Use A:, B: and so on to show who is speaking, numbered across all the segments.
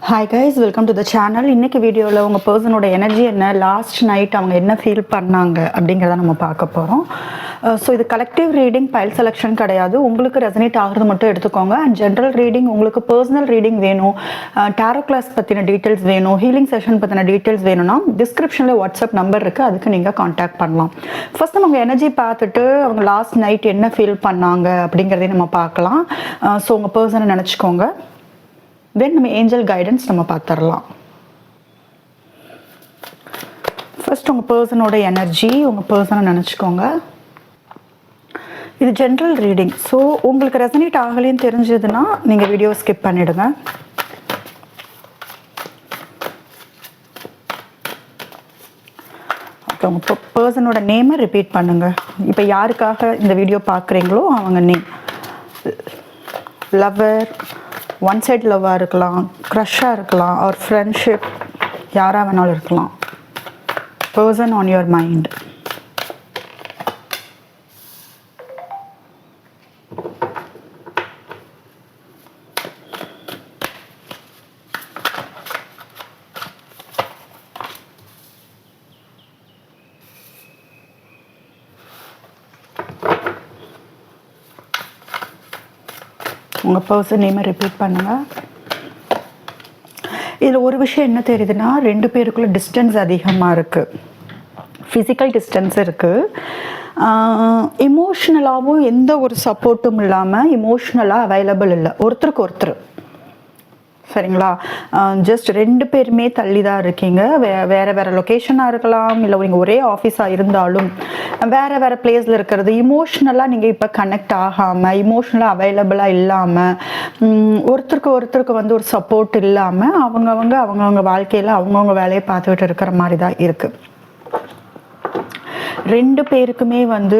A: Hi guys, welcome to the channel. இன்றைக்கி வீடியோவில் உங்கள் பர்சனோட எனர்ஜி என்ன, லாஸ்ட் நைட் அவங்க என்ன ஃபீல் பண்ணாங்க அப்படிங்கிறத நம்ம பார்க்க போகிறோம். ஸோ இது கலெக்டிவ் ரீடிங், பைல் செலெக்ஷன் கிடையாது. உங்களுக்கு ரெசனேட் ஆகிறது மட்டும் எடுத்துக்கோங்க. அண்ட் ஜென்ரல் ரீடிங், உங்களுக்கு பர்சனல் ரீடிங் வேணும், டேரோ கிளாஸ் பற்றின டீட்டெயில்ஸ் வேணும், ஹீலிங் செஷன் பற்றின டீட்டெயில்ஸ் வேணும்னா டிஸ்கிரிப்ஷனில் வாட்ஸ்அப் நம்பர் இருக்குது, அதுக்கு நீங்கள் காண்டாக்ட் பண்ணலாம். ஃபர்ஸ்ட் நம்ம எனர்ஜி பார்த்துட்டு அவங்க லாஸ்ட் நைட் என்ன ஃபீல் பண்ணாங்க அப்படிங்கிறதையும் நம்ம பார்க்கலாம். ஸோ உங்கள் பர்சனை நினச்சிக்கோங்க. தென் நம்ம ஏஞ்சல் கைடன்ஸ் நம்ம பார்த்துடலாம். ஃபர்ஸ்ட் உங்கள் பர்சனோட எனர்ஜி, உங்கள் பர்சனை நினச்சிக்கோங்க. இது ஜென்ரல் ரீடிங். ஸோ உங்களுக்கு ரெசனேட் ஆகலைன்னு தெரிஞ்சதுன்னா நீங்கள் வீடியோ ஸ்கிப் பண்ணிவிடுங்க. ஓகே, உங்கள் பர்சனோட நேமை ரிப்பீட் பண்ணுங்கள். இப்போ யாருக்காக இந்த வீடியோ பார்க்குறீங்களோ அவங்க நேம். லவ்வர், ஒன் சைட் லவ்வாக இருக்கலாம், க்ரஷ்ஷாக இருக்கலாம், ஒரு ஃப்ரெண்ட்ஷிப், யாராக வேணாலும் இருக்கலாம். Person on your mind. உங்கள் பர்சன் நேமை ரிப்பீட் பண்ணுங்கள். இதில் ஒரு விஷயம் என்ன தெரியுதுன்னா, ரெண்டு பேருக்குள்ள டிஸ்டன்ஸ் அதிகமாக இருக்குது, ஃபிசிக்கல் டிஸ்டன்ஸ் இருக்குது. எமோஷ்னலாகவும் எந்த ஒரு சப்போர்ட்டும் இல்லாமல் எமோஷ்னலாக அவைலபிள் இல்லை ஒருத்தருக்கு ஒருத்தர். சரிங்களா? ஜஸ்ட் ரெண்டு பேருமே தள்ளி தான் இருக்கீங்க. வேறு வேறு லொக்கேஷனாக இருக்கலாம், இல்லை நீங்கள் ஒரே ஆஃபீஸாக இருந்தாலும் வேறு வேறு பிளேஸில் இருக்கிறது. இமோஷ்னலாக நீங்கள் இப்போ கனெக்ட் ஆகாமல், இமோஷ்னலாக அவைலபிளாக இல்லாமல், ஒருத்தருக்கு வந்து ஒரு சப்போர்ட் இல்லாமல் அவங்கவுங்க வாழ்க்கையில் அவங்கவுங்க வேலையை பார்த்துக்கிட்டு இருக்கிற மாதிரி தான் இருக்குது. ரெண்டு பேருக்குமே வந்து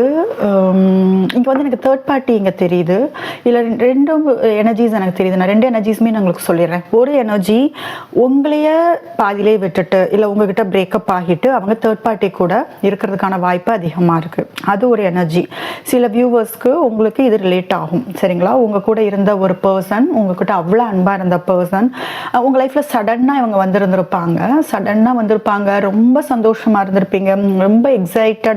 A: இங்கே வந்து எனக்கு தேர்ட் பார்ட்டி இங்கே தெரியுது. இல்லை ரெண்டும் எனர்ஜிஸ் எனக்கு தெரியுது. நான் ரெண்டு எனர்ஜிஸுமே நான் உங்களுக்கு சொல்லிடுறேன். ஒரு எனர்ஜி உங்களையே பாதியிலே விட்டுட்டு, இல்லை உங்ககிட்ட பிரேக்கப் ஆகிட்டு அவங்க தேர்ட் பார்ட்டி கூட இருக்கிறதுக்கான வாய்ப்பு அதிகமாக இருக்குது. அது ஒரு எனர்ஜி. சில வியூவர்ஸ்க்கு உங்களுக்கு இது ரிலேட் ஆகும். சரிங்களா? உங்கள் கூட இருந்த ஒரு பர்சன், உங்ககிட்ட அவ்வளோ அன்பாக இருந்த பர்சன் உங்கள் லைஃப்பில் சடனாக இவங்க வந்திருப்பாங்க. ரொம்ப சந்தோஷமாக இருந்திருப்பீங்க, ரொம்ப எக்ஸைட்டடாக.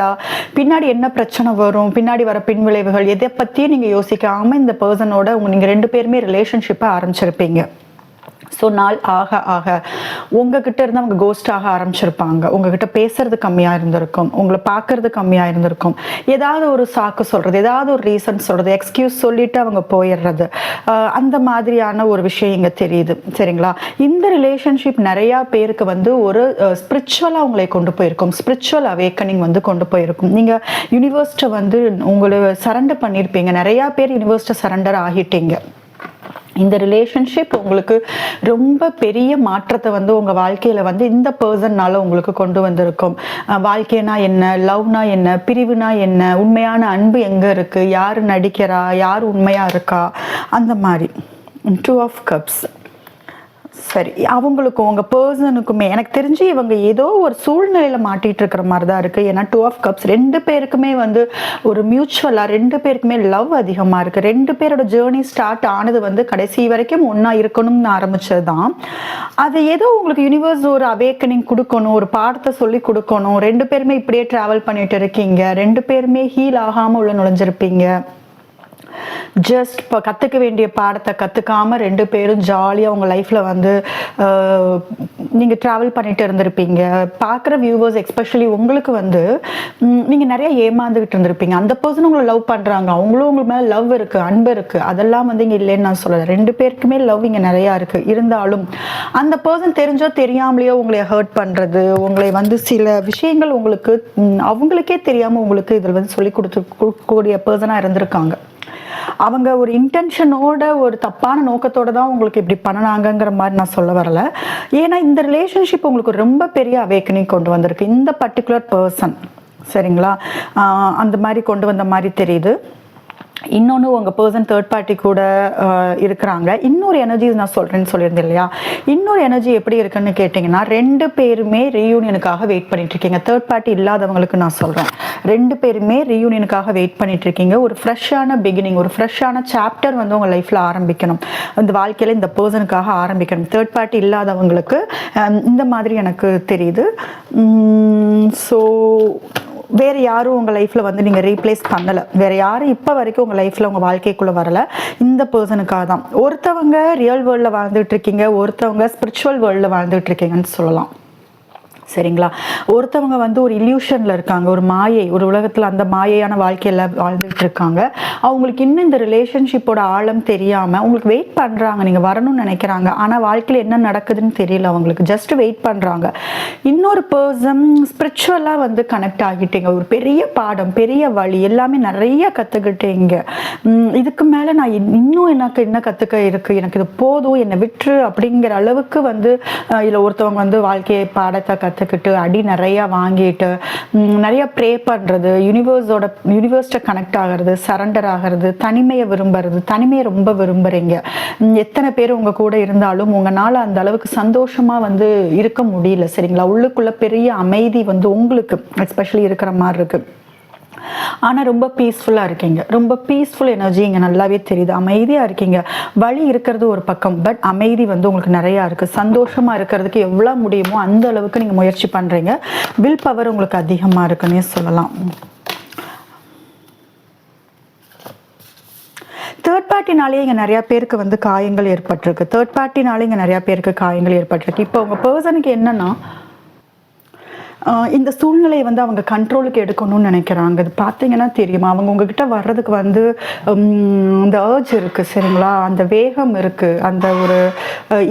A: பின்னாடி என்ன பிரச்சனை வரும், பின்னாடி வர பின்விளைவுகள் எதை பற்றியும் நீங்கள் யோசிக்காமல் இந்த பர்சனோட நீங்கள் ரெண்டு பேருமே ரிலேஷன்ஷிப்பை ஆரம்பிச்சிருப்பீங்க. ஸோ நாள் ஆக ஆக உங்ககிட்ட இருந்து அவங்க கோஸ்ட் ஆக ஆரம்பிச்சிருப்பாங்க. உங்ககிட்ட பேசுறது கம்மியாக இருந்திருக்கும், உங்களை பார்க்கறது கம்மியாக இருந்திருக்கும். ஏதாவது ஒரு சாக்கு சொல்கிறது, ஏதாவது ஒரு ரீசன் சொல்கிறது, எக்ஸ்கியூஸ் சொல்லிட்டு அவங்க போயிடுறது, அந்த மாதிரியான ஒரு விஷயம் இங்கே தெரியுது. சரிங்களா? இந்த ரிலேஷன்ஷிப் நிறையா பேருக்கு வந்து ஒரு ஸ்பிரிச்சுவலாக உங்களை கொண்டு போயிருக்கும், ஸ்பிரிச்சுவல் அவேக்கனிங் வந்து கொண்டு போயிருக்கும். நீங்கள் யூனிவர்ஸ்ட்டை வந்து உங்களை சரண்டர் பண்ணியிருப்பீங்க. நிறையா பேர் யூனிவர்ஸ்ட்டை சரண்டர் ஆகிட்டீங்க. இந்த ரிலேஷன்ஷிப் உங்களுக்கு ரொம்ப பெரிய மாற்றத்தை வந்து உங்கள் வாழ்க்கையில் வந்து இந்த பர்சன்னால் உங்களுக்கு கொண்டு வந்திருக்கும். வாழ்க்கைனா என்ன, லவ்னா என்ன, பிரிவுனா என்ன, உண்மையான அன்பு எங்கே இருக்குது, யார் நடிக்கிறா, யார் உண்மையாக இருக்கா, அந்த மாதிரி. 2 of Cups. சரி, அவங்களுக்கும் உங்கள் பர்சனுக்குமே எனக்கு தெரிஞ்சு இவங்க ஏதோ ஒரு சூழ்நிலையில் மாட்டிகிட்டு இருக்கிற மாதிரி தான் இருக்குது. ஏன்னா 2 of Cups ரெண்டு பேருக்குமே வந்து ஒரு மியூச்சுவலாக ரெண்டு பேருக்குமே லவ் அதிகமாக இருக்குது. ரெண்டு பேரோட ஜேர்னி ஸ்டார்ட் ஆனது வந்து கடைசி வரைக்கும் ஒன்றா இருக்கணும்னு ஆரம்பித்தது தான். அது ஏதோ உங்களுக்கு யூனிவர்ஸ் ஒரு அவேக்கனிங் கொடுக்கணும், ஒரு பாடத்தை சொல்லி கொடுக்கணும். ரெண்டு பேருமே இப்படியே ட்ராவல் பண்ணிட்டு இருக்கீங்க. ரெண்டு பேருமே ஹீல் ஆகாமல் உள்ள நுழைஞ்சிருப்பீங்க. ஜஸ்ட் இப்போ கற்றுக்க வேண்டிய பாடத்தை கற்றுக்காமல் ரெண்டு பேரும் ஜாலியாக உங்கள் லைஃப்பில் வந்து நீங்கள் ட்ராவல் பண்ணிட்டு இருந்திருப்பீங்க. பார்க்குற வியூவர்ஸ் எஸ்பெஷலி உங்களுக்கு வந்து நீங்கள் நிறைய ஏமாந்துக்கிட்டு இருந்திருப்பீங்க. அந்த பர்சன் உங்களை லவ் பண்ணுறாங்க, அவங்களும் உங்களுக்கு மேலே லவ் இருக்குது, அன்பு இருக்குது. அதெல்லாம் வந்து இங்கே இல்லைன்னு நான் சொல்லலை. ரெண்டு பேருக்குமே லவ் இங்கே நிறையா இருக்குது. இருந்தாலும் அந்த பர்சன் தெரிஞ்சோ தெரியாமலேயோ உங்களை ஹர்ட் பண்ணுறது, உங்களை வந்து சில விஷயங்கள் உங்களுக்கு அவங்களுக்கே தெரியாமல் உங்களுக்கு இதில் வந்து சொல்லி கொடுத்துக்கூடிய பர்சனாக இருந்திருக்காங்க. அவங்க ஒரு இன்டென்ஷனோட, ஒரு தப்பான நோக்கத்தோட தான் உங்களுக்கு இப்படி பண்ணனாங்கிற மாதிரி நான் சொல்ல வரல. ஏன்னா இந்த ரிலேஷன்ஷிப் உங்களுக்கு ரொம்ப பெரிய அவேக்கனிங் கொண்டு வந்திருக்கு இந்த பர்டிகுலர் பர்சன். சரிங்களா? அந்த மாதிரி கொண்டு வந்த மாதிரி தெரியுது. இன்னொன்று உங்கள் பர்சன் தேர்ட் பார்ட்டி கூட இருக்கிறாங்க. இன்னொரு எனர்ஜி நான் சொல்கிறேன்னு சொல்லியிருந்தேன் இல்லையா, இன்னொரு எனர்ஜி எப்படி இருக்குன்னு கேட்டிங்கன்னா, 2 பேருமே ரீயூனியனுக்காக வெயிட் பண்ணிட்டுருக்கீங்க. தேர்ட் பார்ட்டி இல்லாதவங்களுக்கு நான் சொல்கிறேன், 2 பேருமே ரீயூனியனுக்காக வெயிட் பண்ணிட்டுருக்கீங்க. ஒரு ஃப்ரெஷ்ஷான பிகினிங், ஒரு ஃப்ரெஷ்ஷான சாப்டர் வந்து உங்கள் லைஃப்பில் ஆரம்பிக்கணும், இந்த வாழ்க்கையில் இந்த பர்சனுக்காக ஆரம்பிக்கணும். தேர்ட் பார்ட்டி இல்லாதவங்களுக்கு இந்த மாதிரி எனக்கு தெரியுது. ஸோ வேறு யாரும் உங்கள் லைஃப்பில் வந்து நீங்கள் ரீப்ளேஸ் பண்ணலை, வேறு யாரும் இப்போ வரைக்கும் உங்கள் லைஃப்பில் உங்கள் வாழ்க்கைக்குள்ளே வரலை. இந்த பர்சனுக்காக தான். ஒருத்தவங்க ரியல் வேர்ல்டில் வாழ்ந்துட்டு இருக்கீங்க, ஒருத்தவங்க ஸ்பிரிச்சுவல் வேர்ல்டில் வாழ்ந்துட்டு இருக்கீங்கன்னு சொல்லலாம். சரிங்களா? ஒருத்தவங்க வந்து ஒரு இல்யூஷனில் இருக்காங்க, ஒரு மாயை, ஒரு உலகத்தில் அந்த மாயையான வாழ்க்கையில் வாழ்ந்துட்டு இருக்காங்க. அவங்களுக்கு இன்னும் இந்த ரிலேஷன்ஷிப்போட ஆழம் தெரியாமல் உங்களுக்கு வெயிட் பண்ணுறாங்க, நீங்கள் வரணும்னு நினைக்கிறாங்க, ஆனால் வாழ்க்கையில் என்ன நடக்குதுன்னு தெரியல அவங்களுக்கு, ஜஸ்ட் வெயிட் பண்ணுறாங்க. இன்னொரு பர்சன் ஸ்பிரிச்சுவலாக வந்து கனெக்ட் ஆகிட்டீங்க, ஒரு பெரிய பாடம், பெரிய வழி, எல்லாமே நிறைய கற்றுக்கிட்டீங்க. இதுக்கு மேலே நான் இன்னும் எனக்கு என்ன கற்றுக்க இருக்குது, எனக்கு இது போதும், என்னை விட்டுரு அப்படிங்கிற அளவுக்கு வந்து இதில் ஒருத்தவங்க வந்து வாழ்க்கையை பாடத்தை கற்றுக்கிட்டு அடி நிறையா வாங்கிட்டு நிறைய ப்ரே பண்ணுறது, யூனிவர்ஸ்ட கனெக்ட் ஆகிறது, சரண்டர் ஆகிறது, தனிமையை விரும்புறது, தனிமையை ரொம்ப விரும்புகிறீங்க. எத்தனை பேர் உங்கள் கூட இருந்தாலும் உங்களால் அந்த அளவுக்கு சந்தோஷமாக வந்து இருக்க முடியல. சரிங்களா? உள்ளுக்குள்ளே பெரிய அமைதி வந்து உங்களுக்கு எஸ்பெஷலி இருக்கிற மாதிரி இருக்குது. ஆனால் ரொம்ப பீஸ்ஃபுல்லாக இருக்கீங்க, ரொம்ப பீஸ்ஃபுல் எனர்ஜி இங்கே நல்லாவே தெரியுது. அமைதியாக இருக்கீங்க, வலி இருக்கிறது ஒரு பக்கம், பட் அமைதி வந்து உங்களுக்கு நிறையா இருக்குது. சந்தோஷமாக இருக்கிறதுக்கு எவ்வளோ முடியுமோ அந்த அளவுக்கு நீங்கள் முயற்சி பண்ணுறீங்க. வில் பவர் உங்களுக்கு அதிகமாக இருக்குன்னே சொல்லலாம். தேர்ட் பார்ட்டினாலே இங்கே நிறையா பேருக்கு வந்து காயங்கள் ஏற்பட்டிருக்கு. தேர்ட் பார்ட்டினாலே இங்கே நிறையா பேருக்கு காயங்கள் ஏற்பட்டிருக்கு. இப்போ உங்கள் பர்சனுக்கு என்னென்னா, இந்த சூழ்நிலையை வந்து அவங்க கண்ட்ரோலுக்கு எடுக்கணும்னு நினைக்கிறாங்க. இது பார்த்தீங்கன்னா தெரியுமா, அவங்க உங்ககிட்ட வர்றதுக்கு வந்து அந்த ஏர்ஜ் இருக்குது. சரிங்களா? அந்த வேகம் இருக்குது, அந்த ஒரு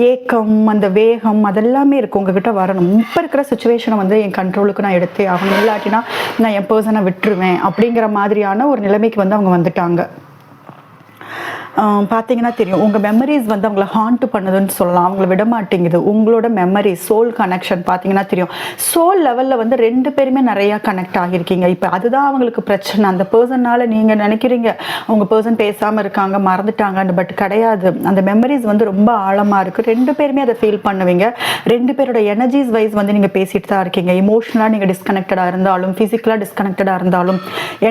A: ஏக்கம், அந்த வேகம் அதெல்லாமே இருக்குது. உங்ககிட்ட வரணும், இப்போ இருக்கிற சுச்சுவேஷனை வந்து என் கண்ட்ரோலுக்கு நான் எடுத்தே அவங்க, இல்லாட்டினா நான் என் பர்சனை விட்டுருவேன் அப்படிங்கிற மாதிரியான ஒரு நிலைமைக்கு வந்து அவங்க வந்துட்டாங்க. பார்த்தீங்கன்னா தெரியும், உங்கள் மெமரிஸ் வந்து அவங்கள ஹாண்ட் பண்ணுதுன்னு சொல்லலாம், அவங்கள விட மாட்டேங்குது. உங்களோட மெமரி, சோல் கனெக்ஷன் பார்த்தீங்கன்னா தெரியும், சோல் லெவலில் வந்து 2 பேருமே நிறையா கனெக்ட் ஆகியிருக்கீங்க. இப்போ அதுதான் அவங்களுக்கு பிரச்சனை. அந்த பர்சனால் நீங்கள் நினைக்கிறீங்க அவங்க பர்சன் பேசாமல் இருக்காங்க, மறந்துட்டாங்கன்னு, பட் கிடையாது. அந்த மெமரிஸ் வந்து ரொம்ப ஆழமாக இருக்குது. 2 பேருமே அதை ஃபீல் பண்ணுவீங்க. 2 பேரோட எனர்ஜிஸ் வைஸ் வந்து நீங்கள் பேசிட்டு தான் இருக்கீங்க. இமோஷனலாக நீங்கள் டிஸ்கனெக்டடாக இருந்தாலும், ஃபிசிக்கலாக டிஸ்கனெக்டடாக இருந்தாலும்,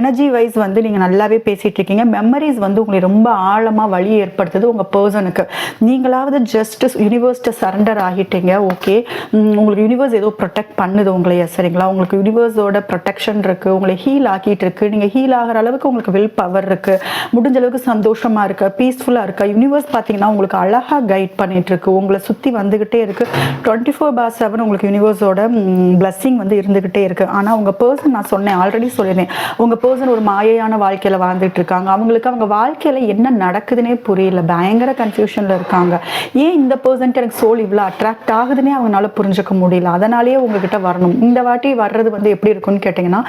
A: எனர்ஜி வைஸ் வந்து நீங்கள் நல்லாவே பேசிகிட்டு இருக்கீங்க. மெமரிஸ் வந்து உங்களுக்கு ரொம்ப ஆழமாக வழி ஏற்படுத்துது உங்கள் பர்சனுக்கு. நீங்களாவது ஜஸ்ட் யூனிவர்ஸ்ட்டை சரண்டர் ஆகிட்டீங்க. ஓகே, உங்களுக்கு யூனிவர்ஸ் ஏதோ ப்ரொடெக்ட் பண்ணுது உங்களையே. சரிங்களா? உங்களுக்கு யூனிவர்ஸோட ப்ரொடெக்ஷன் இருக்குது, உங்களை ஹீல் ஆக்கிட்டு இருக்குது. நீங்கள் ஹீல் ஆகிற அளவுக்கு உங்களுக்கு வில் பவர் இருக்குது, முடிஞ்ச அளவுக்கு சந்தோஷமாக இருக்குது, பீஸ்ஃபுல்லாக இருக்குது. யூனிவர்ஸ் பார்த்தீங்கன்னா உங்களுக்கு அழகாக கைட் பண்ணிகிட்ருக்கு, உங்களை சுற்றி வந்துக்கிட்டே இருக்குது. 24/7 உங்களுக்கு யூனிவர்ஸோட பிளஸ்ஸிங் வந்து இருந்துக்கிட்டே இருக்குது. ஆனால் உங்கள் பர்சன், நான் சொன்னேன், ஆல்ரெடி சொல்லியிருந்தேன், உங்கள் பர்சன் ஒரு மாயையான வாழ்க்கையில் வாழ்ந்துட்டு இருக்காங்க. அவங்களுக்கு அவங்க வாழ்க்கையில் என்ன நடக்குதுன்னே புரியல, பயங்கர கன்ஃபியூஷனில் இருக்காங்க. ஏன் இந்த பர்சன்ட் எனக்கு சோல் இவ்வளோ அட்ராக்ட் ஆகுதுன்னே அவங்களால புரிஞ்சுக்க முடியல. அதனாலேயே உங்ககிட்ட வரணும். இந்த வாட்டி வர்றது வந்து எப்படி இருக்குன்னு கேட்டிங்கன்னா,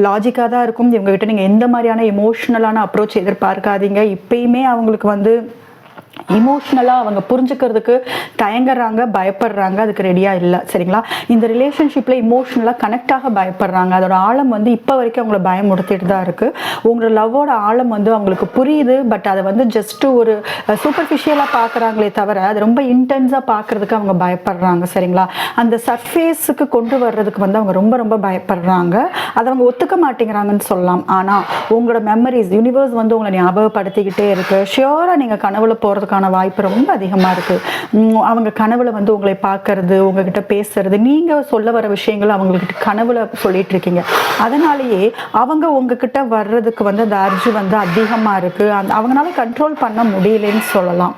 A: லாஜிக்காக தான் இருக்கும். இவங்ககிட்ட நீங்கள் எந்த மாதிரியான எமோஷ்னலான அப்ரோச் எதிர்பார்க்காதீங்க. இப்பயுமே அவங்களுக்கு வந்து இமோஷ்னலாக அவங்க புரிஞ்சுக்கிறதுக்கு தயங்குறாங்க, பயப்படுறாங்க, அதுக்கு ரெடியாக இல்லை. சரிங்களா? இந்த ரிலேஷன்ஷிப்பில் இமோஷ்னலாக கனெக்ட் ஆக பயப்படுறாங்க. அதோட ஆழம் வந்து இப்போ வரைக்கும் அவங்கள பயமுறுத்திட்டு தான் இருக்குது. உங்களோட லவ்வோட ஆழம் வந்து அவங்களுக்கு புரியுது, பட் அதை வந்து ஜஸ்ட்டு ஒரு சூப்பர்ஃபிஷியலாக பார்க்குறாங்களே தவிர அது ரொம்ப இன்டென்ஸாக பார்க்குறதுக்கு அவங்க பயப்படுறாங்க. சரிங்களா? அந்த சர்ஃபேஸுக்கு கொண்டு வர்றதுக்கு வந்து அவங்க ரொம்ப ரொம்ப பயப்படுறாங்க. அதை அவங்க ஒத்துக்க மாட்டேங்கிறாங்கன்னு சொல்லலாம். ஆனால் உங்களோட மெமரிஸ், யூனிவர்ஸ் வந்து உங்களை ஞாபகப்படுத்திக்கிட்டே இருக்குது. ஷியோராக நீங்கள் கனவுல போகிறதுக்கான வாய்ப்பு ரொம்ப அதிகமாக இருக்குது. அவங்க கனவுல வந்து உங்களை பார்க்கறது, உங்ககிட்ட பேசுறது, நீங்கள் சொல்ல வர விஷயங்கள் அவங்கக்கிட்ட கனவுல சொல்லிட்டு இருக்கீங்க. அதனாலேயே அவங்க உங்ககிட்ட வர்றதுக்கு வந்து அந்த அர்ஜு வந்து அதிகமாக இருக்குது. அவங்களால கண்ட்ரோல் பண்ண முடியலன்னு சொல்லலாம்.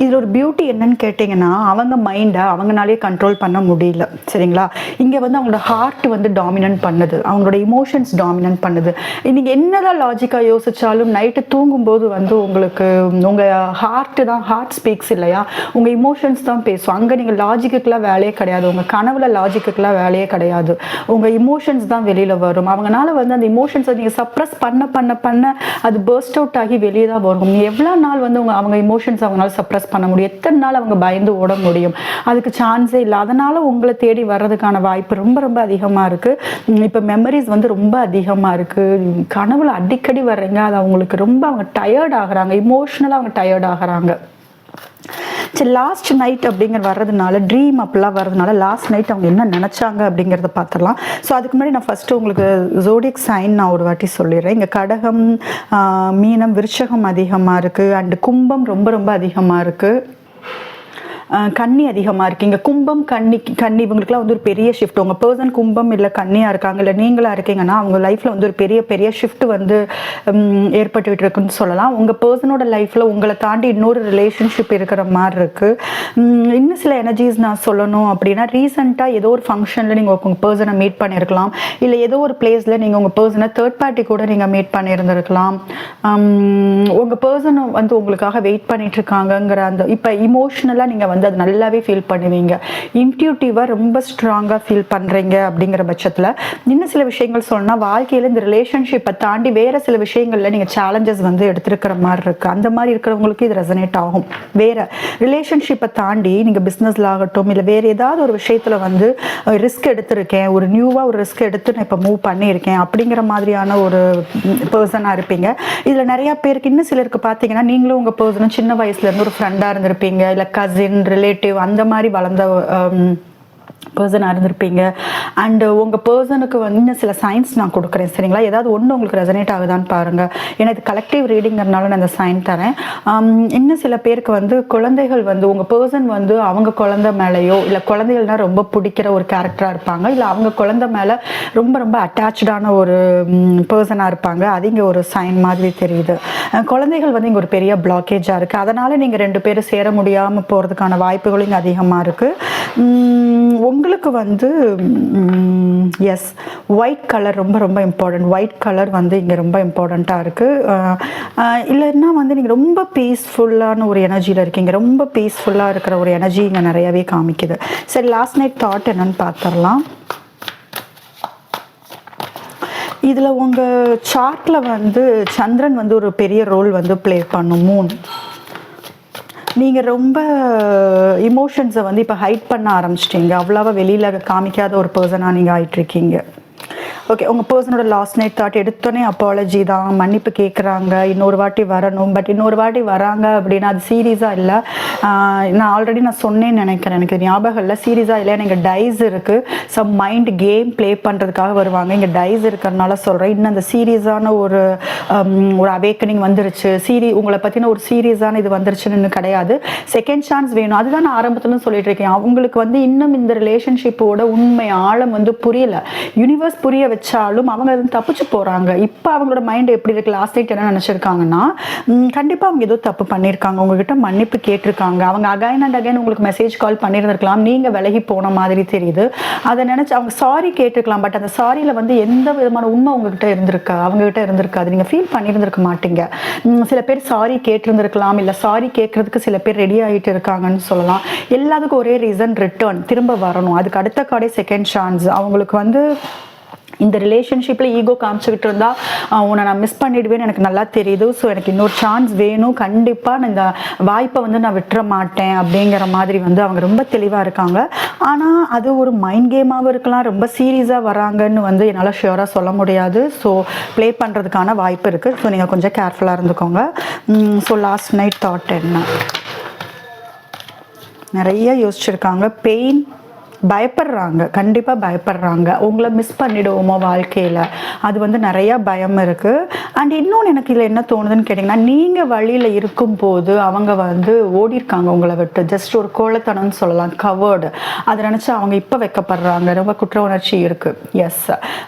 A: இதில் ஒரு பியூட்டி என்னன்னு கேட்டிங்கன்னா, அவங்க மைண்டை அவங்களாலே கண்ட்ரோல் பண்ண முடியல. சரிங்களா? இங்கே வந்து அவங்களோட ஹார்ட் வந்து டாமினன்ட் பண்ணுது, அவங்களோட இமோஷன்ஸ் டாமினன்ட் பண்ணுது. நீங்கள் என்னதான் லாஜிக்காக யோசித்தாலும் நைட்டு தூங்கும்போது வந்து உங்களுக்கு உங்கள் ஹார்ட் ஸ்பீக்ஸ் இல்லையா, உங்கள் இமோஷன்ஸ் தான் பேசும். அங்கே நீங்கள் லாஜிக்குக்கெலாம் வேலையே கிடையாது, உங்கள் கனவுல லாஜிக்குக்கெலாம் வேலையே கிடையாது, உங்கள் இமோஷன்ஸ் தான் வெளியில் வரும். அவங்களால வந்து அந்த இமோஷன்ஸை நீங்கள் சப்ரஸ் பண்ண பண்ண பண்ண அது பர்ஸ்ட் அவுட் ஆகி வெளியே தான் வரும். எவ்வளோ நாள் வந்து அவங்க இமோஷன்ஸ் அவங்களால சப்ரஸ் இன்வெஸ்ட் பண்ண முடியும்? எத்தனை நாள் அவங்க பயந்து ஓட முடியும்? அதுக்கு சான்ஸே இல்லை. அதனால உங்களை தேடி வர்றதுக்கான வாய்ப்பு ரொம்ப ரொம்ப அதிகமாக இருக்குது. இப்போ மெமரிஸ் வந்து ரொம்ப அதிகமாக இருக்குது. கனவுல அடிக்கடி வர்றீங்க. அது அவங்களுக்கு ரொம்ப அவங்க டயர்ட் ஆகுறாங்க, இமோஷ்னலாக அவங்க டயர்ட் ஆகுறாங்க. சரி, லாஸ்ட் நைட் அப்படிங்கிற வர்றதுனால, ட்ரீம் அப்படிலாம் வர்றதுனால லாஸ்ட் நைட் அவங்க என்ன நினச்சாங்க அப்படிங்கிறத பார்த்துடலாம். ஸோ அதுக்கு முன்னாடி நான் ஃபஸ்ட்டு உங்களுக்கு ஜோடியக் சைன் நான் ஒரு வாட்டி சொல்லிடுறேன். இங்கே கடகம், மீனம், விருச்சகம் அதிகமாக இருக்குது. அண்டு கும்பம் ரொம்ப ரொம்ப அதிகமாக இருக்குது. கன்னி அதிகமாக இருக்குது. இங்கே கும்பம், கன்னி இவங்களுக்குலாம் வந்து ஒரு பெரிய ஷிஃப்ட். உங்கள் பர்சன் கும்பம் இல்லை கன்னியாக இருக்காங்க, இல்லை நீங்களாக இருக்கீங்கன்னா அவங்க லைஃப்பில் வந்து ஒரு பெரிய பெரிய ஷிஃப்ட் வந்து ஏற்பட்டுக்கிட்டு இருக்குன்னு சொல்லலாம். உங்கள் பர்சனோட லைஃப்பில் உங்களை தாண்டி இன்னொரு ரிலேஷன்ஷிப் இருக்கிற மாதிரி இருக்குது. இன்னும் சில எனர்ஜிஸ் நான் சொல்லணும் அப்படின்னா, ரீசெண்டாக ஏதோ ஒரு ஃபங்க்ஷனில் நீங்கள் உங்கள் பர்சனை மீட் பண்ணியிருக்கலாம், இல்லை ஏதோ ஒரு பிளேஸில் நீங்கள் உங்கள் பர்சனை தேர்ட் பார்ட்டி கூட நீங்கள் மீட் பண்ணியிருந்திருக்கலாம். உங்கள் பர்சனை வந்து உங்களுக்காக வெயிட் பண்ணிட்டு இருக்காங்கங்கிற அந்த இப்போ இமோஷ்னலாக நீங்கள் வந்து அது நல்லாவே ஃபீல் பண்ணுவீங்க. இன்ட்யூட்டிவாக ரொம்ப ஸ்ட்ராங்காக ஃபீல் பண்ணுறீங்க. அப்படிங்கிற பட்சத்தில் இன்னும் சில விஷயங்கள் சொன்னால், வாழ்க்கையில் இந்த ரிலேஷன்ஷிப்பை தாண்டி வேறு சில விஷயங்களில் நீங்கள் சேலஞ்சஸ் வந்து எடுத்துருக்கிற மாதிரி இருக்குது. அந்த மாதிரி இருக்கிறவங்களுக்கு இது ரெசனேட் ஆகும். வேறு ரிலேஷன்ஷிப்பை தாண்டி நீங்கள் பிஸ்னஸில் ஆகட்டும், இல்லை வேறு ஏதாவது ஒரு விஷயத்தில் வந்து ரிஸ்க் எடுத்திருக்கேன், ஒரு நியூவாக ஒரு ரிஸ்க் எடுத்து நான் இப்போ மூவ் பண்ணியிருக்கேன் அப்படிங்கிற மாதிரியான ஒரு பர்சனாக இருப்பீங்க. இதில் நிறையா பேருக்கு, இன்னும் சிலருக்கு பார்த்தீங்கன்னா, நீங்களும் உங்கள் பர்சனும் சின்ன வயசுலேருந்து ஒரு ஃப்ரெண்டாக இருந்திருப்பீங்க, இல்லை கசின், ரிலேட்டிவ் அந்த மாதிரி வளர்ந்த பர்சனாக இருந்திருப்பீங்க. அண்டு உங்கள் பர்சனுக்கு வந்து இன்னும் சில சைன்ஸ் நான் கொடுக்குறேன், சரிங்களா? ஏதாவது ஒன்று உங்களுக்கு ரெசனேட் ஆகுதான்னு பாருங்கள். ஏன்னா இது கலெக்டிவ் ரீடிங்கிறதுனால நான் இந்த சைன் தரேன். இன்னும் சில பேருக்கு வந்து குழந்தைகள் வந்து உங்கள் பர்சன் வந்து அவங்க குழந்தை மேலேயோ, இல்லை குழந்தைகள்னால் ரொம்ப பிடிக்கிற ஒரு கேரக்டராக இருப்பாங்க, இல்லை அவங்க குழந்தை மேலே ரொம்ப ரொம்ப அட்டாச்சான ஒரு பர்சனாக இருப்பாங்க. அது இங்கே ஒரு சைன் மாதிரி தெரியுது. குழந்தைகள் வந்து இங்கே ஒரு பெரிய பிளாக்கேஜாக இருக்குது. அதனால் நீங்கள் ரெண்டு பேரும் சேர முடியாமல் போகிறதுக்கான வாய்ப்புகளும் இங்கே அதிகமாக இருக்குது. உங்களுக்கு வந்து எஸ், ஒயிட் கலர் ரொம்ப ரொம்ப இம்பார்ட்டன்ட். ஒயிட் கலர் வந்து இங்கே ரொம்ப இம்பார்ட்டண்ட்டாக இருக்குது. இல்லைன்னா வந்து நீங்கள் ரொம்ப பீஸ்ஃபுல்லான ஒரு எனர்ஜியில் இருக்கீங்க. ரொம்ப பீஸ்ஃபுல்லாக இருக்கிற ஒரு எனர்ஜி இங்கே நிறையவே காமிக்குது. சரி, லாஸ்ட் நைட் தாட் என்னன்னு பார்த்துடலாம். இதில் உங்கள் சார்ட்டில் வந்து சந்திரன் வந்து ஒரு பெரிய ரோல் வந்து ப்ளே பண்ணும். மூன், நீங்கள் ரொம்ப இமோஷன்ஸை வந்து இப்போ ஹைட் பண்ண ஆரம்பிச்சிட்டிங்க. அவ்வளோவா வெளியில் காமிக்காத ஒரு பர்சனாக நீங்கள் ஆகிட்டுருக்கீங்க. ஓகே, உங்கள் பர்சனோட லாஸ்ட் நைட் தாட் எடுத்தோன்னே அப்பாலஜி தான், மன்னிப்பு கேட்குறாங்க, இன்னொரு வாட்டி வரணும். பட் இன்னொரு வாட்டி வராங்க அப்படின்னா அது சீரியஸாக இல்லை. நான் ஆல்ரெடி சொன்னேன்னு நினைக்கிறேன், எனக்கு ஞாபகம் இல்லை, சீரியஸாக இல்லை. எனக்கு டைஸ் இருக்குது, சம் மைண்ட் கேம் ப்ளே பண்ணுறதுக்காக வருவாங்க. இங்கே டைஸ் இருக்கிறதுனால சொல்கிறேன். இன்னும் அந்த சீரியஸான ஒரு அவேக்கனிங் வந்துருச்சு, உங்களை பற்றின ஒரு சீரியஸான இது வந்துருச்சுன்னு இன்னும் கிடையாது. செகண்ட் சான்ஸ் வேணும். அதுதான் நான் ஆரம்பத்தில் சொல்லிட்டு இருக்கேன். அவங்களுக்கு வந்து இன்னும் இந்த ரிலேஷன்ஷிப்போட உண்மை ஆழம் வந்து புரியலை. யூனிவர்ஸ் புரிய வச்சாலும் அவங்க அது தப்பிச்சு போகிறாங்க. இப்போ அவங்களோட மைண்ட் எப்படி இருக்குது, லாஸ்ட் நைட் என்ன நினச்சிருக்காங்கன்னா, கண்டிப்பாக அவங்க ஏதோ தப்பு பண்ணியிருக்காங்க, உங்ககிட்ட மன்னிப்பு கேட்டிருக்காங்க. அவங்க அகைன் அண்ட் அகைன் உங்களுக்கு மெசேஜ் கால் பண்ணியிருந்திருக்கலாம், நீங்கள் விலகி போன மாதிரி தெரியுது. அதை நினச்சி அவங்க சாரி கேட்டிருக்கலாம். பட் அந்த சாரியில் வந்து எந்த விதமான உண்மை அவங்ககிட்ட அவங்ககிட்ட இருந்திருக்காது. நீங்கள் ஃபீல் பண்ணியிருந்திருக்க மாட்டீங்க. சில பேர் சாரி கேட்டிருந்திருக்கலாம், இல்லை சாரி கேட்கறதுக்கு சில பேர் ரெடி ஆகிட்டு இருக்காங்கன்னு சொல்லலாம். எல்லாத்துக்கும் ஒரே ரீசன், ரிட்டர்ன், திரும்ப வரணும். அதுக்கு அடுத்த கார்டே செகண்ட் சான்ஸ். அவங்களுக்கு வந்து இந்த ரிலேஷன்ஷிப்பில் ஈகோ காமிச்சிக்கிட்டு இருந்தால் உன்னை நான் மிஸ் பண்ணிடுவேன்னு எனக்கு நல்லா தெரியுது. ஸோ எனக்கு இன்னொரு சான்ஸ் வேணும், கண்டிப்பாக நான் இந்த வாய்ப்பை வந்து நான் விட்டுற மாட்டேன் அப்படிங்கிற மாதிரி வந்து அவங்க ரொம்ப தெளிவாக இருக்காங்க. ஆனால் அது ஒரு மைண்ட் கேமாகவும் இருக்கலாம். ரொம்ப சீரியஸாக வராங்கன்னு வந்து என்னால் ஷியோராக சொல்ல முடியாது. ஸோ ப்ளே பண்ணுறதுக்கான வாய்ப்பு இருக்குது. ஸோ நீங்கள் கொஞ்சம் கேர்ஃபுல்லாக இருந்துக்கோங்க. ஸோ லாஸ்ட் நைட் தாட் என்ன? நிறைய யோசிச்சிருக்காங்க. பெயின், பயப்படுறாங்க, கண்டிப்பாக பயப்படுறாங்க. உங்களை மிஸ் பண்ணிடுவோமோ வாழ்க்கையில், அது வந்து நிறையா பயம் இருக்குது. அண்ட் இன்னொன்று எனக்கு இதில் என்ன தோணுதுன்னு கேட்டிங்கன்னா, நீங்கள் வழியில் இருக்கும்போது அவங்க வந்து ஓடிருக்காங்க உங்களை விட்டு. ஜஸ்ட் ஒரு கோலத்தனம்னு சொல்லலாம், கவர்டு. அதை நினச்சி அவங்க இப்போ வைக்கப்படுறாங்க. ரொம்ப குற்ற உணர்ச்சி இருக்குது. எஸ்,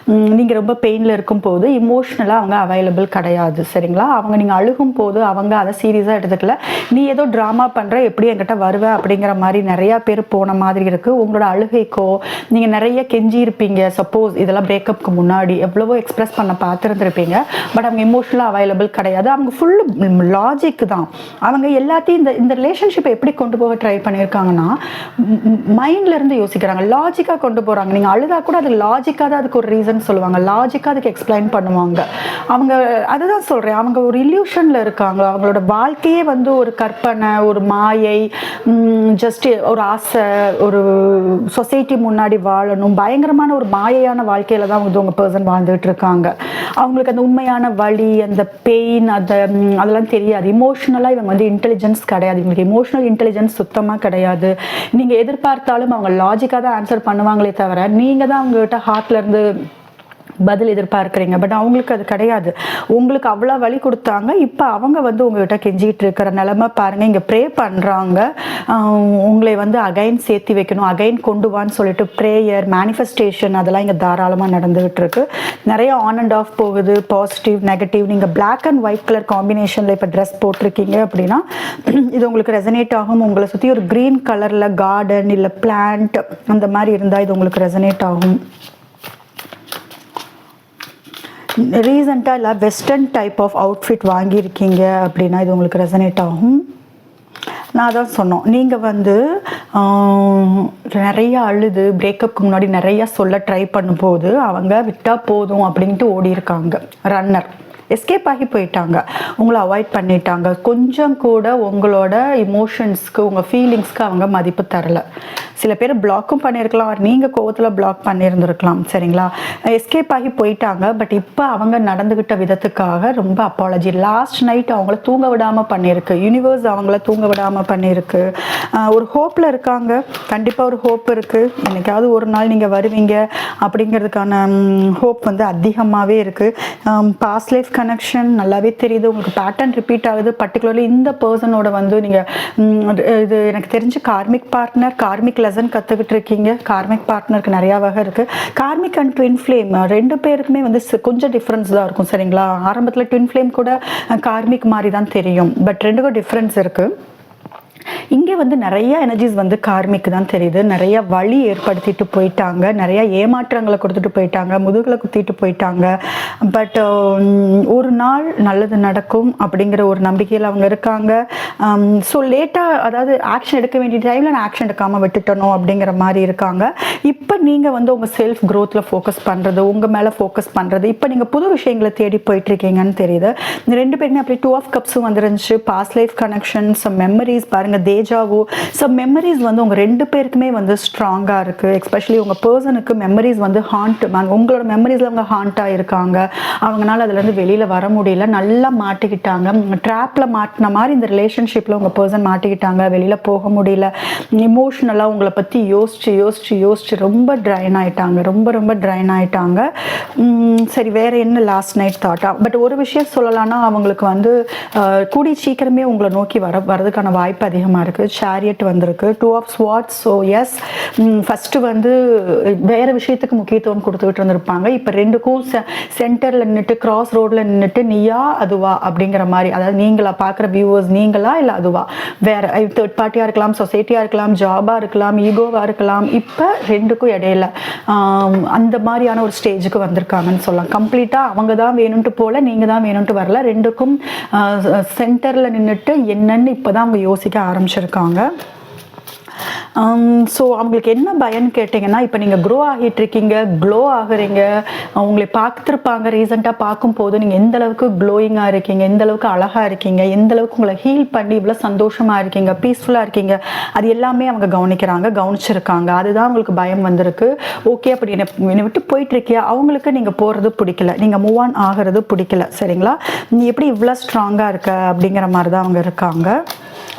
A: நீங்கள் ரொம்ப பெயினில் இருக்கும்போது இமோஷ்னலாக அவங்க அவைலபிள் கிடையாது, சரிங்களா? அவங்க நீங்கள் அழுகும் போது அவங்க அதை சீரியஸாக எடுத்துக்கல. நீ ஏதோ ட்ராமா பண்ணுற, எப்படி என்கிட்ட வருவேன் அப்படிங்கிற மாதிரி நிறையா பேர் போன மாதிரி இருக்குது. உங்களோட அழுகைக்கோ நீங்கள் நிறைய கெஞ்சி இருப்பீங்க. சப்போஸ் இதெல்லாம் பிரேக்கப்புக்கு முன்னாடி எவ்வளவோ எக்ஸ்பிரஸ் பண்ண பார்த்துருந்துருப்பீங்க. பட் அவங்க இமோஷனலாக அவைலபிள் கிடையாது. அவங்க ஃபுல் லாஜிக் தான். அவங்க எல்லாத்தையும் இந்த ரிலேஷன்ஷிப்பை எப்படி கொண்டு போக ட்ரை பண்ணியிருக்காங்கன்னா, மைண்ட்லேருந்து யோசிக்கிறாங்க, லாஜிக்காக கொண்டு போகிறாங்க. நீங்கள் அழுதா கூட அது லாஜிக்காக தான் அதுக்கு ஒரு ரீசன் சொல்லுவாங்க, லாஜிக்காக அதுக்கு எக்ஸ்பிளைன் பண்ணுவாங்க. அவங்க அதுதான் சொல்கிறேன், அவங்க ஒரு இல்யூஷனில் இருக்காங்க. அவங்களோட வாழ்க்கையே வந்து ஒரு கற்பனை, ஒரு மாயை, ஜஸ்ட் ஒரு ஆசை, ஒரு சொசைட்டி முன்னாடி வாழணும், பயங்கரமான ஒரு மாயையான வாழ்க்கையில் தான் வந்து உங்கள் பர்சன் வாழ்ந்துகிட்டு இருக்காங்க. அவங்களுக்கு அந்த உண்மையான வலி, அந்த பெயின், அதெல்லாம் தெரியாது. இமோஷனலாக இவங்க வந்து இன்டெலிஜென்ஸ் கிடையாது. இவங்களுக்கு இமோஷனல் இன்டெலிஜென்ஸ் சுத்தமாக கிடையாது. நீங்கள் எதிர்பார்த்தாலும் அவங்க லாஜிக்காக தான் ஆன்சர் பண்ணுவாங்களே தவிர, நீங்கள் தான் அவங்ககிட்ட ஹார்ட்லேருந்து பதில் எதிர்பார்க்குறீங்க. பட் அவங்களுக்கு அது கிடையாது. உங்களுக்கு அவ்வளோ வழி கொடுத்தாங்க. இப்போ அவங்க வந்து உங்கள்கிட்ட கெஞ்சிக்கிட்டு இருக்கிற நிலமை பாருங்கள். இங்கே ப்ரே பண்ணுறாங்க, உங்களை வந்து அகைன் சேர்த்தி வைக்கணும், அகைன் கொண்டு வான்னு சொல்லிட்டு ப்ரேயர், மேனிஃபெஸ்டேஷன் அதெல்லாம் இங்கே தாராளமாக நடந்துகிட்டு இருக்கு. நிறைய ஆன் அண்ட் ஆஃப் போகுது, பாசிட்டிவ் நெகட்டிவ். நீங்கள் பிளாக் அண்ட் ஒயிட் கலர் காம்பினேஷனில் இப்போ ட்ரெஸ் போட்டிருக்கீங்க அப்படின்னா இது உங்களுக்கு ரெசனேட் ஆகும். உங்களை சுற்றி ஒரு க்ரீன் கலரில் கார்டன் இல்லை பிளான்ட் அந்த மாதிரி இருந்தால் இது உங்களுக்கு ரெசனேட் ஆகும். ரீசெண்டாக இல்லை வெஸ்டர்ன் டைப் ஆஃப் அவுட்ஃபிட் வாங்கியிருக்கீங்க அப்படின்னா இது உங்களுக்கு ரெசனேட் ஆகும். நான் தான் சொன்னோம், நீங்கள் வந்து நிறைய அழுது பிரேக்கப்புக்கு முன்னாடி நிறையா சொல்ல ட்ரை பண்ணும்போது அவங்க விட்டால் போதும் அப்படின்ட்டு ஓடி இருக்காங்க. ரன்னர் எஸ்கேப் ஆகி போயிட்டாங்க, உங்களை அவாய்ட் பண்ணிட்டாங்க. கொஞ்சம் கூட உங்களோட இமோஷன்ஸ்க்கு, உங்கள் ஃபீலிங்ஸ்க்கு அவங்க மதிப்பு தரலை. சில பேர் பிளாக்கும் பண்ணியிருக்கலாம், நீங்கள் கோவத்தில் பிளாக் பண்ணியிருந்துருக்கலாம். சரிங்களா, எஸ்கேப் ஆகி போயிட்டாங்க. பட் இப்போ அவங்க நடந்துக்கிட்ட விதத்துக்காக ரொம்ப அப்பாலஜி. லாஸ்ட் நைட் அவங்கள தூங்க விடாமல் பண்ணியிருக்கு, யூனிவர்ஸ் அவங்கள தூங்க விடாமல் பண்ணியிருக்கு. ஒரு ஹோப்பில் இருக்காங்க, கண்டிப்பாக ஒரு ஹோப் இருக்குது. என்னைக்காவது ஒரு நாள் நீங்கள் வருவீங்க அப்படிங்கிறதுக்கான ஹோப் வந்து அதிகமாகவே இருக்குது. பாஸ்ட் லைஃப் கனெக்ஷன் நல்லாவே தெரியுது. உங்களுக்கு பேட்டர்ன் ரிப்பீட் ஆகுது. பர்டிகுலர்லி இந்த பர்சனோட வந்து நீங்கள் இது எனக்கு தெரிஞ்சு கார்மிக் பார்ட்னர், கார்மிக் லெசன் கற்றுக்கிட்டு இருக்கீங்க. கார்மிக் பார்ட்னருக்கு நிறையா வகை இருக்குது. கார்மிக் அண்ட் ட்வின் ஃப்ளேம் ரெண்டு பேருக்குமே வந்து கொஞ்சம் டிஃப்ரென்ஸ் தான் இருக்கும். சரிங்களா, ஆரம்பத்தில் ட்வின் ஃப்ளேம் கூட கார்மிக் மாதிரி தான் தெரியும். பட் ரெண்டுக்கும் டிஃப்ரென்ஸ் இருக்குது. இங்கே வந்து நிறைய எனர்ஜிஸ் வந்து கார்மிக் தான் தெரியுது. நிறைய வழி ஏற்படுத்திட்டு போயிட்டாங்க, நிறைய ஏமாற்றங்களை கொடுத்துட்டு போயிட்டாங்க, முதுகில் குத்திட்டு போயிட்டாங்க. பட் ஒரு நாள் நல்லது நடக்கும் அப்படிங்கிற ஒரு நம்பிக்கையில் அவங்க இருக்காங்க. ஸோ லேட்டாக, அதாவது ஆக்ஷன் எடுக்க வேண்டிய டைமில் நான் ஆக்ஷன் எடுக்காமல் விட்டுட்டணும் அப்படிங்கிற மாதிரி இருக்காங்க. இப்போ நீங்கள் வந்து உங்கள் செல்ஃப் க்ரோத்தில் ஃபோக்கஸ் பண்ணுறது, உங்கள் மேலே ஃபோக்கஸ் பண்ணுறது, இப்போ நீங்கள் புது விஷயங்களை தேடி போயிட்டுருக்கீங்கன்னு தெரியுது. இந்த ரெண்டு பேருமே அப்படி 2 ஆஃப் கப்ஸும் வந்துருந்துச்சு. Past life connection, some memories பாருங்கள், தேஜாவோ சம் மெமரிஸ் வந்து உங்கள் ரெண்டு பேருக்குமே வந்து ஸ்ட்ராங்காக இருக்குது. எஸ்பெஷலி உங்கள் பர்சனுக்கு மெமரிஸ் வந்து ஹாண்ட், உங்களோட மெமரிஸில் அவங்க ஹாண்டாக இருக்காங்க. அவங்களால அதுலேருந்து வெளியில் வர முடியல, நல்லா மாட்டிக்கிட்டாங்க. ட்ராப்பில் மாட்டின மாதிரி இந்த ரிலேஷன்ஷிப்பில் உங்கள் பர்சன் மாட்டிக்கிட்டாங்க, வெளியில் போக முடியல. இமோஷ்னலாக உங்களை பற்றி யோசிச்சு யோசிச்சு யோசிச்சு ரொம்ப ட்ரைன் ஆகிட்டாங்க, ரொம்ப ட்ரைன் ஆகிட்டாங்க. சரி, வேறு என்ன லாஸ்ட் நைட் தாட்டா? பட் ஒரு விஷயம் சொல்லலாம்னா, அவங்களுக்கு வந்து கூடி சீக்கிரமே உங்களை நோக்கி வரதுக்கான வாய்ப்பு அதிகமாக இருக்குது. சேரியட் வந்திருக்கு, 2 of swords. So yes, first வந்து வேறு விஷயத்துக்கு முக்கியத்துவம் கொடுத்துக்கிட்டு இருந்திருப்பாங்க. இப்போ ரெண்டுக்கும் சென்டரில் நின்றுட்டு, கிராஸ் ரோடில் நின்றுட்டு, நீயா அதுவா அப்படிங்கிற மாதிரி, அதாவது நீங்களா பார்க்குற வியூவர்ஸ், நீங்களா இல்லை அதுவா, வேறு தேர்ட் பார்ட்டியாக இருக்கலாம், சொசைட்டியாக இருக்கலாம், ஜாபாக இருக்கலாம், ஈகோவாக இருக்கலாம். இப்போ ரெண்டுக்கும் இடையில அந்த மாதிரியான ஒரு ஸ்டேஜுக்கு வந்திருக்காங்கன்னு சொல்லலாம். கம்ப்ளீட்டாக அவங்க தான் வேணும்ட்டு போல, நீங்கள் தான் வேணும்ட்டு வரல. ரெண்டுக்கும் சென்டரில் நின்றுட்டு என்னன்னு இப்போ தான் அவங்க யோசிக்க ஆரம்பிச்சிருக்காங்க. ஸோ அவங்களுக்கு என்ன பயன்னு கேட்டிங்கன்னா, இப்போ நீங்கள் க்ரோ ஆகிட்டு இருக்கீங்க, க்ளோ ஆகுறீங்க. உங்களை பார்த்துருப்பாங்க, ரீசெண்டாக பார்க்கும்போது நீங்கள் எந்த அளவுக்கு க்ளோயிங்காக இருக்கீங்க, எந்த அளவுக்கு அழகாக இருக்கீங்க, எந்த அளவுக்கு உங்களை ஹீல் பண்ணி இவ்வளோ சந்தோஷமாக இருக்கீங்க, பீஸ்ஃபுல்லாக இருக்கீங்க, அது எல்லாமே அவங்க கவனிச்சிருக்காங்க. அதுதான் அவங்களுக்கு பயம் வந்திருக்கு. ஓகே, அப்படி என்னை விட்டு போயிட்டுருக்கியா, அவங்களுக்கு நீங்கள் போகிறது பிடிக்கல, நீங்கள் மூவ் ஆன் ஆகிறது பிடிக்கல. சரிங்களா, நீ எப்படி இவ்வளோ ஸ்ட்ராங்காக இருக்க அப்படிங்கிற மாதிரி தான் அவங்க இருக்காங்க.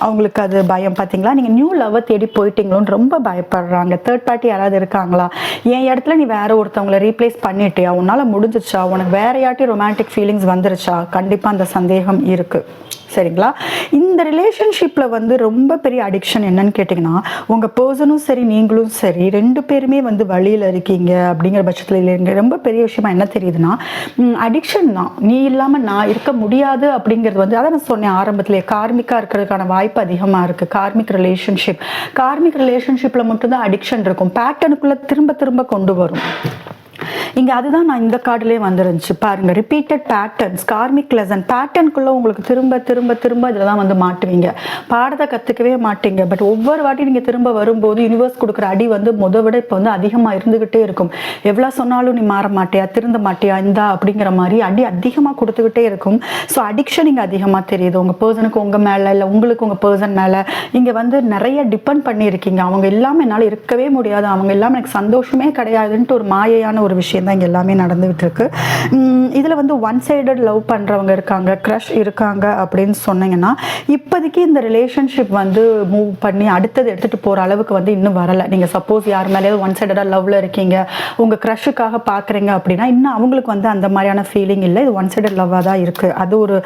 A: அவங்களுக்கு அது பயம். பார்த்தீங்களா, நீங்கள் நியூ லவ்வை தேடி போயிட்டீங்களோன்னு ரொம்ப பயப்படுறாங்க. தேர்ட் பார்ட்டி யாராவது இருக்காங்களா, என் இடத்துல நீ வேற ஒருத்தவங்களை ரீப்ளேஸ் பண்ணிட்டியா, உன்னால் முடிஞ்சிச்சா, உனக்கு வேற யார்ட்டி ரொமான்டிக் ஃபீலிங்ஸ் வந்துருச்சா, கண்டிப்பாக அந்த சந்தேகம் இருக்குது. சரிங்களா, இந்த ரிலேஷன்ஷிப்பில் வந்து ரொம்ப பெரிய அடிக்ஷன் என்னன்னு கேட்டிங்கன்னா, உங்கள் பர்சனும் சரி நீங்களும் சரி ரெண்டு பேருமே வந்து வழியில் இருக்கீங்க அப்படிங்கிற பட்சத்தில் இல்லைங்க. ரொம்ப பெரிய விஷயமா என்ன தெரியுதுன்னா, அடிக்ஷன் தான். நீ இல்லாமல் நான் இருக்க முடியாது அப்படிங்கிறது வந்து, அதை நான் சொன்னேன் ஆரம்பத்திலே, கார்மிக்காக இருக்கிறதுக்கான வாய்ப்பு வாய்ப்பு அதிகமாக இருக்குது. கார்மிக் ரிலேஷன்ஷிப்பில் மட்டும்தான் அடிக்ஷன் இருக்கும், பேட்டர்னுக்குள்ளே திரும்ப திரும்ப கொண்டு வரும். இங்கே அதுதான் நான் இந்த கார்டுலேயே வந்துருந்துச்சு பாருங்கள். ரிப்பீட்டட் பேட்டர்ன்ஸ், கார்மிக் லெசன், பேட்டர்னுக்குள்ளே உங்களுக்கு திரும்ப திரும்ப திரும்ப இதில் தான் வந்து மாட்டுவீங்க. பாடத்தை கற்றுக்கவே மாட்டீங்க. பட் ஒவ்வொரு வாட்டி நீங்கள் திரும்ப வரும்போது யூனிவர்ஸ் கொடுக்குற அடி வந்து விட இப்போ வந்து அதிகமாக இருந்துக்கிட்டே இருக்கும். எவ்வளோ சொன்னாலும் நீ மாற மாட்டியா, திருந்த மாட்டியா, இந்தா அப்படிங்கிற மாதிரி அடி அதிகமாக கொடுத்துக்கிட்டே இருக்கும். ஸோ அடிக்ஷன் இங்கே அதிகமாக தெரியுது. உங்கள் பர்சனுக்கு உங்கள் மேலே, இல்லை உங்களுக்கு உங்கள் பர்சன் மேலே இங்கே வந்து நிறைய டிபெண்ட் பண்ணியிருக்கீங்க. அவங்க எல்லாமே என்னால் இருக்கவே முடியாது, அவங்க எல்லாமே எனக்கு சந்தோஷமே கிடையாதுன்ட்டு ஒரு மாயையான ஒரு விஷயம் தான் இங்கே எல்லாமே நடந்துகிட்டு இருக்கு. இதில் வந்து ஒன் சைடட் லவ் பண்ணுறவங்க இருக்காங்க, க்ரஷ் இருக்காங்க அப்படின்னு சொன்னீங்கன்னா இப்போதைக்கு இந்த ரிலேஷன்ஷிப் வந்து மூவ் பண்ணி அடுத்தது எடுத்துகிட்டு போகிற அளவுக்கு வந்து இன்னும் வரலை. நீங்கள் சப்போஸ் யார் மேலேயாவது ஒன் சைடடாக லவ்வில் இருக்கீங்க, உங்கள் க்ரஷுக்காக பார்க்குறீங்க அப்படின்னா இன்னும் அவங்களுக்கு வந்து அந்த மாதிரியான ஃபீலிங் இல்லை, இது ஒன் சைடட் லவ்வாக தான் இருக்குது. அது ஒரு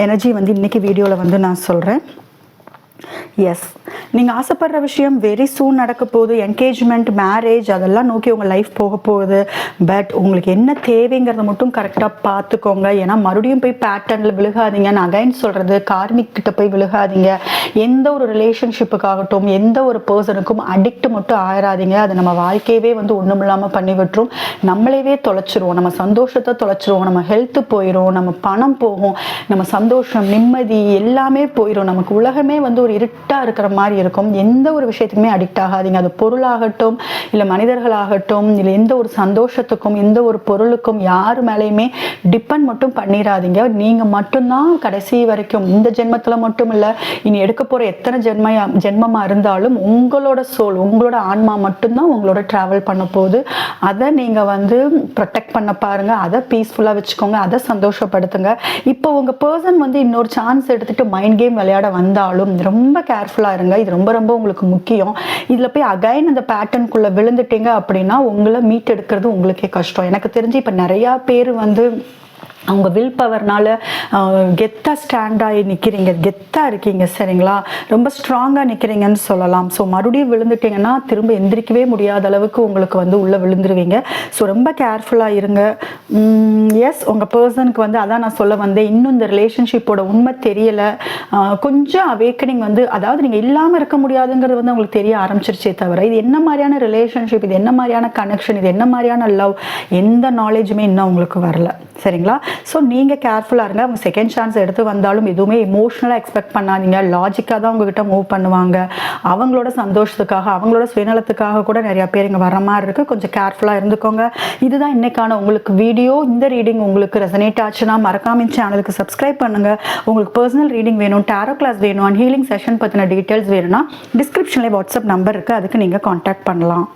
A: எனர்ஜி வந்து இன்றைக்கி வீடியோவில் வந்து நான் சொல்கிறேன். எஸ், நீங்கள் ஆசைப்படுற விஷயம் வெரி சூன் நடக்க போகுது. என்கேஜ்மெண்ட், மேரேஜ் அதெல்லாம் நோக்கி உங்கள் லைஃப் போக போகுது. பட் உங்களுக்கு என்ன தேவைங்கிறத மட்டும் கரெக்டாக பார்த்துக்கோங்க. ஏன்னா மறுபடியும் போய் பேட்டர்னில் விழுகாதீங்க. நான் அகைன் சொல்கிறது, கார்மிக் கிட்ட போய் விழுகாதீங்க. எந்த ஒரு ரிலேஷன்ஷிப்புக்காகட்டும், எந்த ஒரு பர்சனுக்கும் அடிக்ட் மட்டும் ஆயிடாதீங்க. அது நம்ம வாழ்க்கையவே வந்து ஒன்றும் இல்லாமல் பண்ணி விட்டுரும். நம்மளையே தொலைச்சிருவோம், நம்ம சந்தோஷத்தை தொலைச்சிருவோம், நம்ம ஹெல்த்து போயிடும், நம்ம பணம் போகும், நம்ம சந்தோஷம், நிம்மதி எல்லாமே போயிடும். நமக்கு உலகமே வந்து ஒரு இருட்டாக இருக்கிற மாதிரி இருக்கும். எந்த ஒரு விஷயத்துக்குமே அடிக்ட் ஆகாதீங்க. அது பொருளாகட்டும், இல்லை மனிதர்களாகட்டும், இல்லை எந்த ஒரு சந்தோஷத்துக்கும், எந்த ஒரு பொருளுக்கும் யார் மேலேயுமே டிபெண்ட் மட்டும் பண்ணிடாதீங்க. நீங்கள் மட்டும்தான் கடைசி வரைக்கும், இந்த ஜென்மத்தில் மட்டும் இல்லை, இனி எடுக்க போகிற எத்தனை ஜென்மமாக இருந்தாலும் உங்களோட சோல், உங்களோட ஆன்மா மட்டும்தான் உங்களோட ட்ராவல் பண்ண போகுது. அதை நீங்கள் வந்து ப்ரொடெக்ட் பண்ண பாருங்கள், அதை பீஸ்ஃபுல்லாக வச்சுக்கோங்க, அதை சந்தோஷப்படுத்துங்க. இப்போ உங்கள் பர்சன் வந்து இன்னொரு சான்ஸ் எடுத்துகிட்டு மைண்ட் கேம் விளையாட வந்தாலும் ரொம்ப கேர்ஃபுல்லாக இருங்க. இது ரொம்ப ரொம்ப உங்களுக்கு முக்கியம். இதில் போய் அகைன் அந்த பேட்டர்னுக்குள்ளே விழுந்துட்டீங்க அப்படின்னா உங்களை மீட் எடுக்கிறது உங்களுக்கே கஷ்டம். எனக்கு தெரிஞ்சு இப்போ நிறையா பேர் வந்து அவங்க வில் பவர்னால கெத்தாக ஸ்டாண்டாகி நிற்கிறீங்க, கெத்தாக இருக்கீங்க, சரிங்களா, ரொம்ப ஸ்ட்ராங்காக நிற்கிறீங்கன்னு சொல்லலாம். ஸோ மறுபடியும் விழுந்துட்டிங்கன்னா திரும்ப எந்திரிக்கவே முடியாத அளவுக்கு உங்களுக்கு வந்து உள்ளே விழுந்துருவீங்க. ஸோ ரொம்ப கேர்ஃபுல்லாக இருங்க. எஸ், உங்கள் பர்சனுக்கு வந்து அதான் நான் சொல்ல வந்தேன், இன்னும் இந்த ரிலேஷன்ஷிப்போட உண்மை தெரியலை. கொஞ்சம் அவேக்கனிங் வந்து, அதாவது நீங்கள் இல்லாமல் இருக்க முடியாதுங்கிறது வந்து அவங்களுக்கு தெரிய ஆரம்பிச்சிருச்சே தவிர இது என்ன மாதிரியான ரிலேஷன்ஷிப், இது என்ன மாதிரியான கனெக்ஷன், இது என்ன மாதிரியான லவ், எந்த நாலேஜுமே இன்னும் உங்களுக்கு வரல, சரிங்களா. ஸோ நீங்கள் கேர்ஃபுல்லாக இருங்க. அவங்க செகண்ட் சான்ஸ் எடுத்து வந்தாலும் எதுவுமே எமோஷ்னலாக எக்ஸ்பெக்ட் பண்ணாதீங்க. லாஜிக்காக தான் உங்ககிட்ட மூவ் பண்ணுவாங்க. அவங்களோட சந்தோஷத்துக்காக, அவங்களோட சுயநலத்துக்காக கூட நிறையா பேர் இங்கே வர மாதிரி இருக்குது. கொஞ்சம் கேர்ஃபுல்லாக இருந்துக்கோங்க. இதுதான் இன்னைக்கான உங்களுக்கு வீடியோ. இந்த ரீடிங் உங்களுக்கு ரெசனேட் ஆச்சுன்னா மறக்காம சேனலுக்கு சப்ஸ்கிரைப் பண்ணுங்கள். உங்களுக்கு பர்சனல் ரீடிங் வேணும், டாரோ கிளாஸ் வேணும், அண்ட் ஹீலிங் செஷன் பற்றின டீட்டெயில்ஸ் வேணும்னா டிஸ்கிரிப்ஷனில் வாட்ஸ்அப் நம்பர் இருக்குது, அதுக்கு நீங்கள் கான்டாக்ட் பண்ணலாம்.